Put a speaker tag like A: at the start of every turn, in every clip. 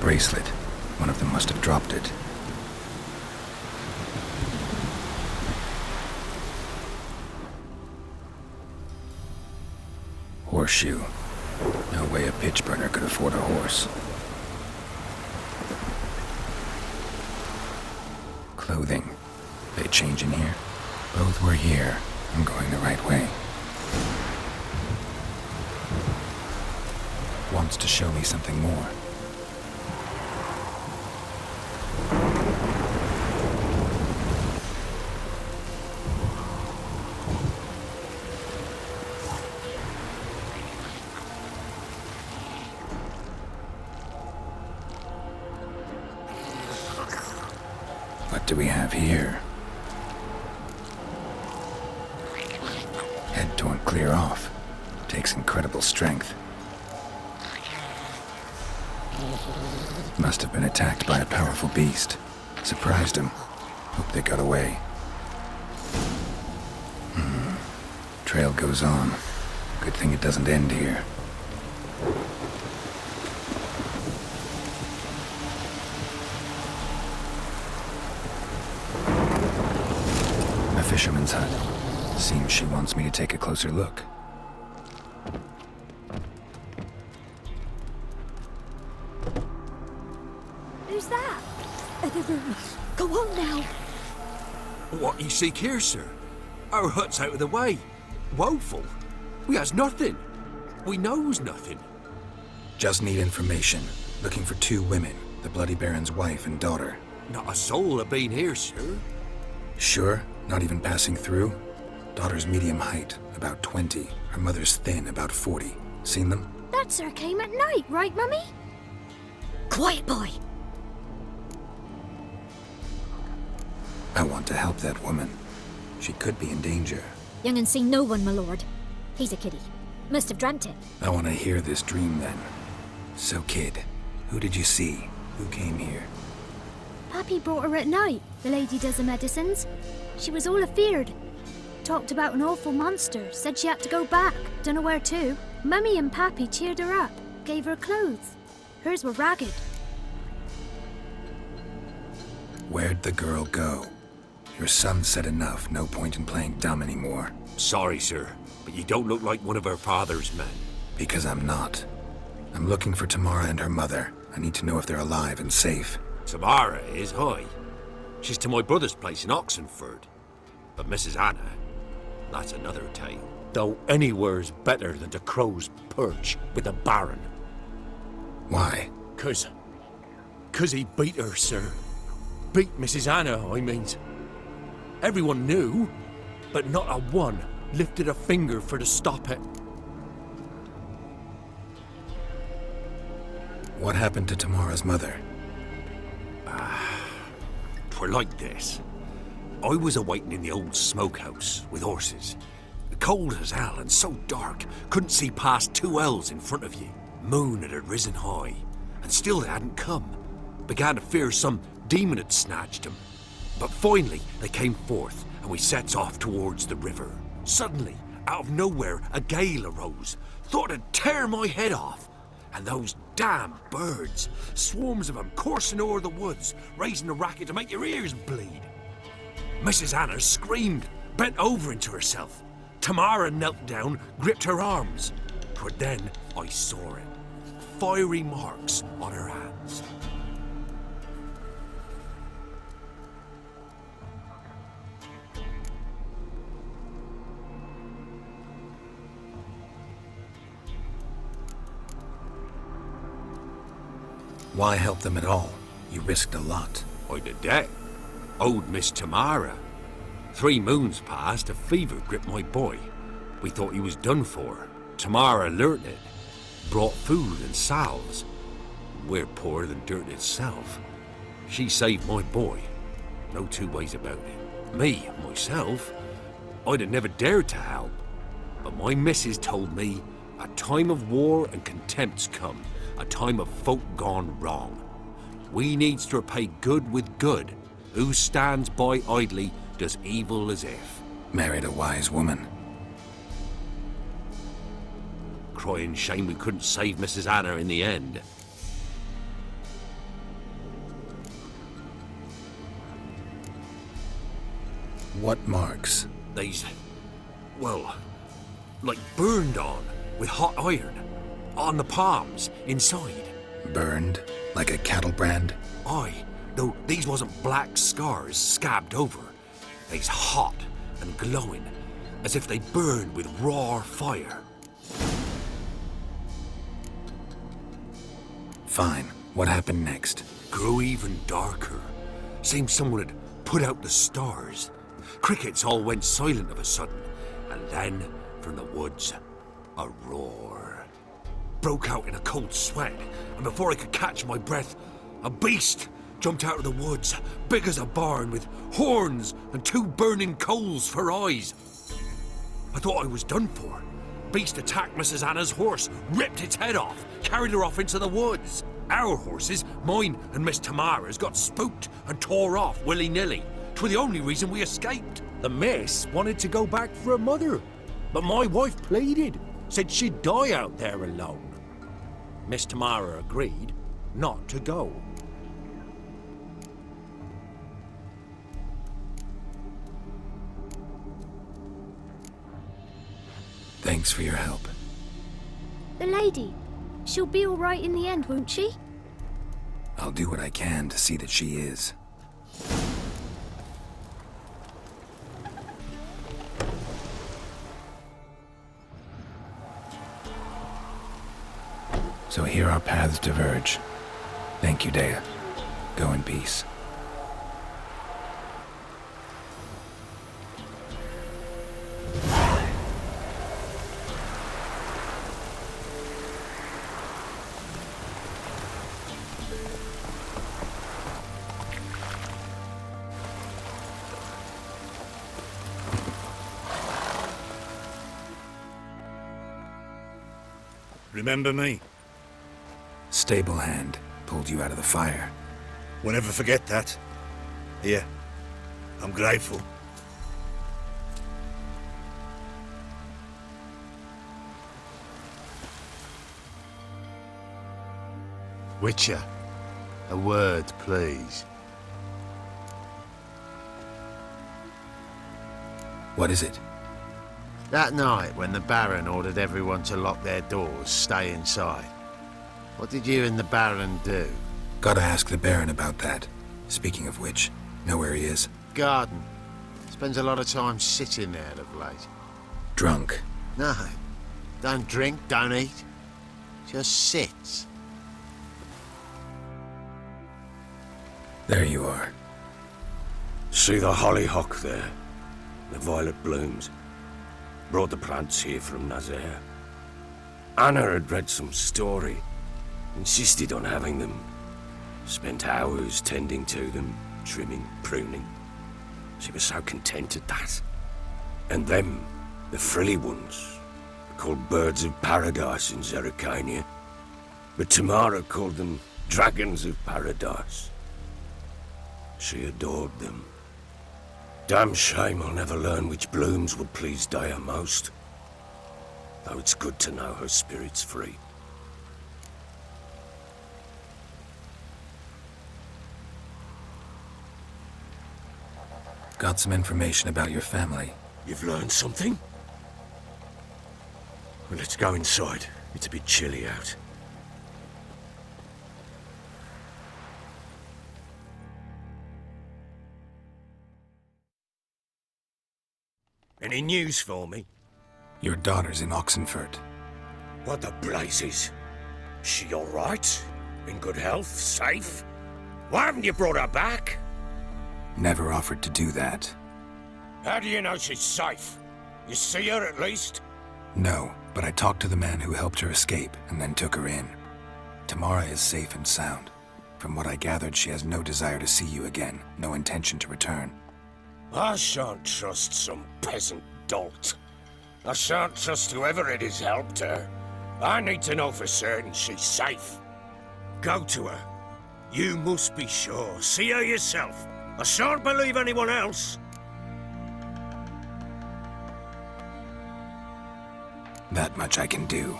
A: bracelet. One of them must have dropped it. Horseshoe. No way a pitch burner could afford a horse. Clothing. They change in here? Both were here. I'm going the right way. Wants to show me something more. What do we have here? Head torn clear off. Takes incredible strength. Must have been attacked by a powerful beast. Surprised him. Hope they got away. Trail goes on. Good thing it doesn't end here. A fisherman's hut. Seems she wants me to take a closer look.
B: Who's that? Other rooms. Go on now.
C: What you seek here, sir? Our hut's out of the way. Woeful. We has nothing. We knows nothing.
A: Just need information. Looking for 2 women. The Bloody Baron's wife and daughter.
C: Not a soul have been here, sir.
A: Sure? Not even passing through? Daughter's medium height, about 20. Her mother's thin, about 40. Seen them?
B: That sir came at night, right, Mummy? Quiet, boy.
A: I want to help that woman. She could be in danger.
B: Young and seen no one, my lord. He's a kiddie. Must have dreamt it.
A: I want to hear this dream then. So, kid, who did you see? Who came here?
B: Pappy brought her at night. The lady does the medicines. She was all afeared. Talked about an awful monster. Said she had to go back. Dunno where to. Mummy and Pappy cheered her up. Gave her clothes. Hers were ragged.
A: Where'd the girl go? Your son said enough. No point in playing dumb anymore.
C: Sorry, sir, but you don't look like one of our father's men.
A: Because I'm not. I'm looking for Tamara and her mother. I need to know if they're alive and safe.
C: Tamara is, hi. She's to my brother's place in Oxenford. But Mrs. Anna, that's another tale. Though anywhere's better than the crow's perch with the Baron.
A: Why?
C: 'Cause he beat her, sir. Beat Mrs. Anna, I mean. Everyone knew, but not a one lifted a finger for to stop it.
A: What happened to Tamara's mother?
C: 'Twere like this. I was awaiting in the old smokehouse with horses. Cold as hell and so dark, couldn't see past 2 ells in front of you. Moon had risen high, and still they hadn't come. Began to fear some demon had snatched them. But finally, they came forth, and we sets off towards the river. Suddenly, out of nowhere, a gale arose. Thought it'd tear my head off. And those damn birds, swarms of them coursing o'er the woods, raising a racket to make your ears bleed. Mrs. Anna screamed, bent over into herself. Tamara knelt down, gripped her arms. 'Twere then I saw it. Fiery marks on her hands.
A: Why help them at all? You risked a lot.
C: I did that. Owed Miss Tamara. 3 moons passed, a fever gripped my boy. We thought he was done for. Tamara learnt it. Brought food and salves. We're poorer than dirt itself. She saved my boy. No 2 ways about it. Me, myself, I'd have never dared to help. But my missus told me a time of war and contempt's come. A time of folk gone wrong. We needs to repay good with good. Who stands by idly does evil as if.
A: Married a wise woman.
C: Crying shame we couldn't save Mrs. Anna in the end.
A: What marks?
C: They's, well, like burned on with hot iron. On the palms, inside.
A: Burned? Like a cattle brand?
C: Aye, though these wasn't black scars scabbed over. They's hot and glowing, as if they burned with raw fire.
A: Fine. What happened next?
C: Grew even darker. Seemed someone had put out the stars. Crickets all went silent of a sudden, and then, from the woods, a roar. Broke out in a cold sweat, and before I could catch my breath, a beast jumped out of the woods, big as a barn, with horns and 2 burning coals for eyes. I thought I was done for. Beast attacked Mrs. Anna's horse, ripped its head off, carried her off into the woods. Our horses, mine and Miss Tamara's, got spooked and tore off willy-nilly. 'Twere the only reason we escaped.
D: The miss wanted to go back for her mother, but my wife pleaded, said she'd die out there alone. Miss Tamara agreed not to go.
A: Thanks for your help.
B: The lady. She'll be all right in the end, won't she?
A: I'll do what I can to see that she is. So here our paths diverge. Thank you, Dea. Go in peace.
E: Remember me?
A: Stable hand pulled you out of the fire.
E: Won't ever forget that. Here, I'm grateful.
F: Witcher, a word, please.
A: What is it?
F: That night when the Baron ordered everyone to lock their doors, stay inside. What did you and the Baron do?
A: Gotta ask the Baron about that. Speaking of which, know where he is?
F: Garden. Spends a lot of time sitting there of late.
A: Drunk.
F: No. Don't drink, don't eat. Just sits.
A: There you are.
G: See the hollyhock there? The violet blooms. Brought the plants here from Nazaire. Anna had read some story. Insisted on having them. Spent hours tending to them, trimming, pruning. She was so content at that. And them, the frilly ones, called birds of paradise in Zerrikania. But Tamara called them dragons of paradise. She adored them. Damn shame I'll never learn which blooms would please Dea most. Though it's good to know her spirit's free.
A: Got some information about your family.
G: You've learned something? Well, let's go inside. It's a bit chilly out. Any news for me?
A: Your daughter's in Oxenfurt.
G: What the blazes? She all right? In good health? Safe? Why haven't you brought her back?
A: Never offered to do that.
G: How do you know she's safe? You see her at least?
A: No, but I talked to the man who helped her escape and then took her in. Tamara is safe and sound. From what I gathered, she has no desire to see you again, no intention to return.
G: I shan't trust some peasant dolt. I shan't trust whoever it is helped her. I need to know for certain she's safe. Go to her. You must be sure. See her yourself. I shan't believe anyone else.
A: That much I can do.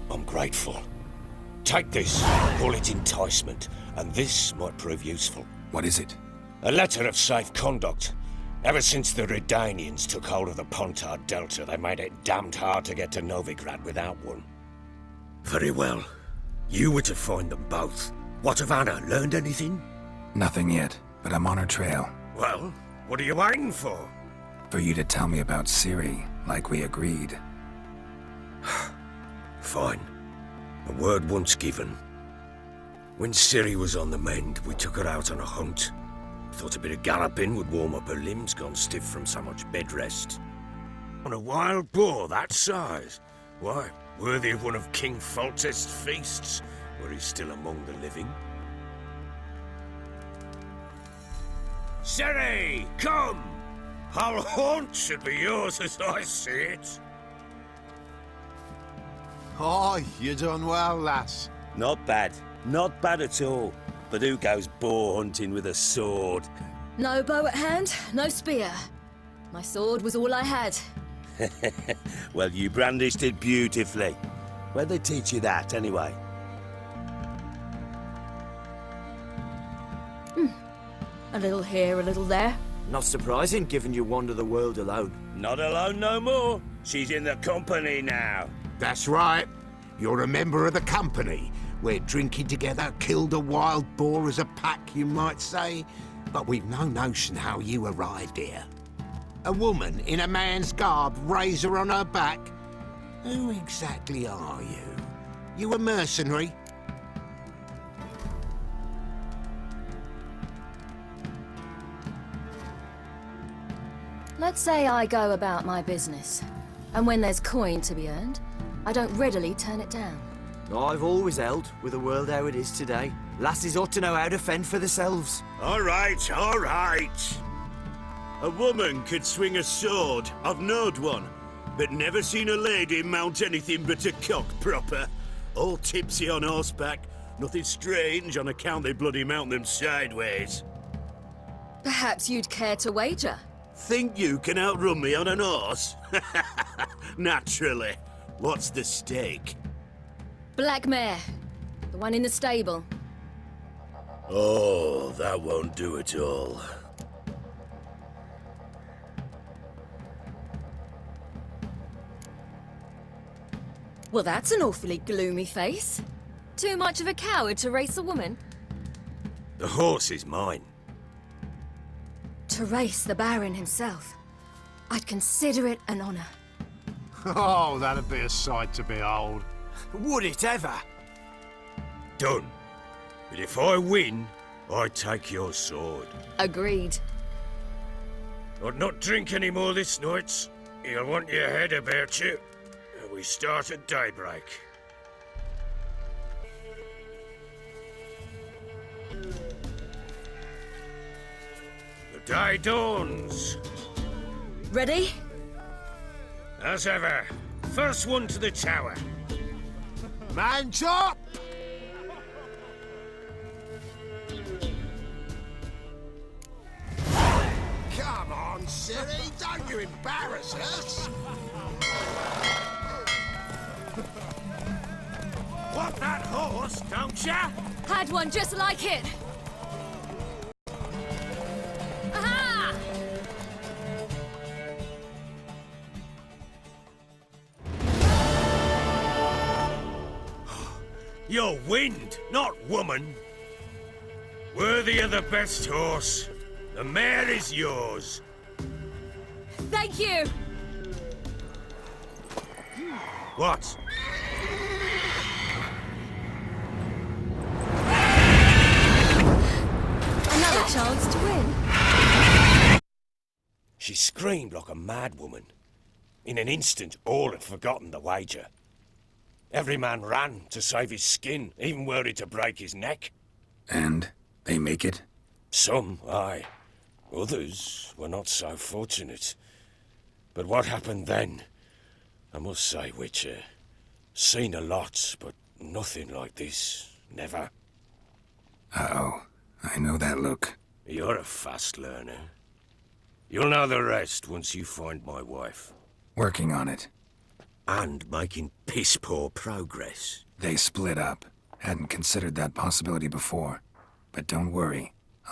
G: I'm grateful. Take this, call it enticement, and this might prove useful.
A: What is it?
G: A letter of safe conduct. Ever since the Redanians took hold of the Pontard Delta, they made it damned hard to get to Novigrad without one. Very well. You were to find them both. What of Anna? Learned anything?
A: Nothing yet, but I'm on her trail.
G: Well, what are you waiting for?
A: For you to tell me about Ciri, like we agreed.
G: Fine. A word once given. When Ciri was on the mend, we took her out on a hunt. Thought a bit of galloping would warm up her limbs, gone stiff from so much bed rest. On a wild boar that size? Why, worthy of one of King Foltest's feasts, were he still among the living. Ciri, come! Our haunt should be yours as I see it.
F: Oh, you done well, lass.
G: Not bad. Not bad at all. But who goes boar hunting with a sword?
H: No bow at hand, no spear. My sword was all I had.
G: Well, you brandished it beautifully. Where'd they teach you that, anyway?
H: A little here, a little there.
I: Not surprising, given you wander the world alone.
G: Not alone no more. She's in the company now.
J: That's right. You're a member of the company. We're drinking together, killed a wild boar as a pack, you might say. But we've no notion how you arrived here. A woman in a man's garb, razor on her back. Who exactly are you? You a mercenary?
H: Let's say I go about my business. And when there's coin to be earned, I don't readily turn it down.
I: I've always held, with the world how it is today, lasses ought to know how to fend for themselves.
C: All right, all right. A woman could swing a sword. I've knowed one, but never seen a lady mount anything but a cock proper. All tipsy on horseback. Nothing strange on account they bloody mount them sideways.
H: Perhaps you'd care to wager?
C: Think you can outrun me on an horse? Naturally. What's the stake?
H: Black mare. The one in the stable.
C: Oh, that won't do at all.
H: Well, that's an awfully gloomy face. Too much of a coward to race a woman?
G: The horse is mine.
H: To race the Baron himself. I'd consider it an honor.
F: Oh, that'd be a sight to behold.
I: Would it ever?
G: Done. But if I win, I take your sword.
H: Agreed.
G: I'd not drink any more this night. You'll want your head about you. We start at daybreak. The day dawns.
H: Ready?
G: As ever, first one to the tower.
F: Man chop!
J: Come on, Ciri, don't you embarrass us!
C: Want that horse, don't ya?
H: Had one just like it. Aha!
G: You're wind, not woman. Worthy of the best horse. The mare is yours.
H: Thank you!
G: What?
H: Another chance to win.
G: She screamed like a mad woman. In an instant, all had forgotten the wager. Every man ran to save his skin, even were it to break his neck.
A: And they make it?
G: Some, aye. Others were not so fortunate. But what happened then? I must say, Witcher, seen a lot, but nothing like this. Never.
A: Uh-oh. I know that look.
G: You're a fast learner. You'll know the rest once you find my wife.
A: Working on it.
G: And making piss-poor progress.
A: They split up. Hadn't considered that possibility before. But don't worry.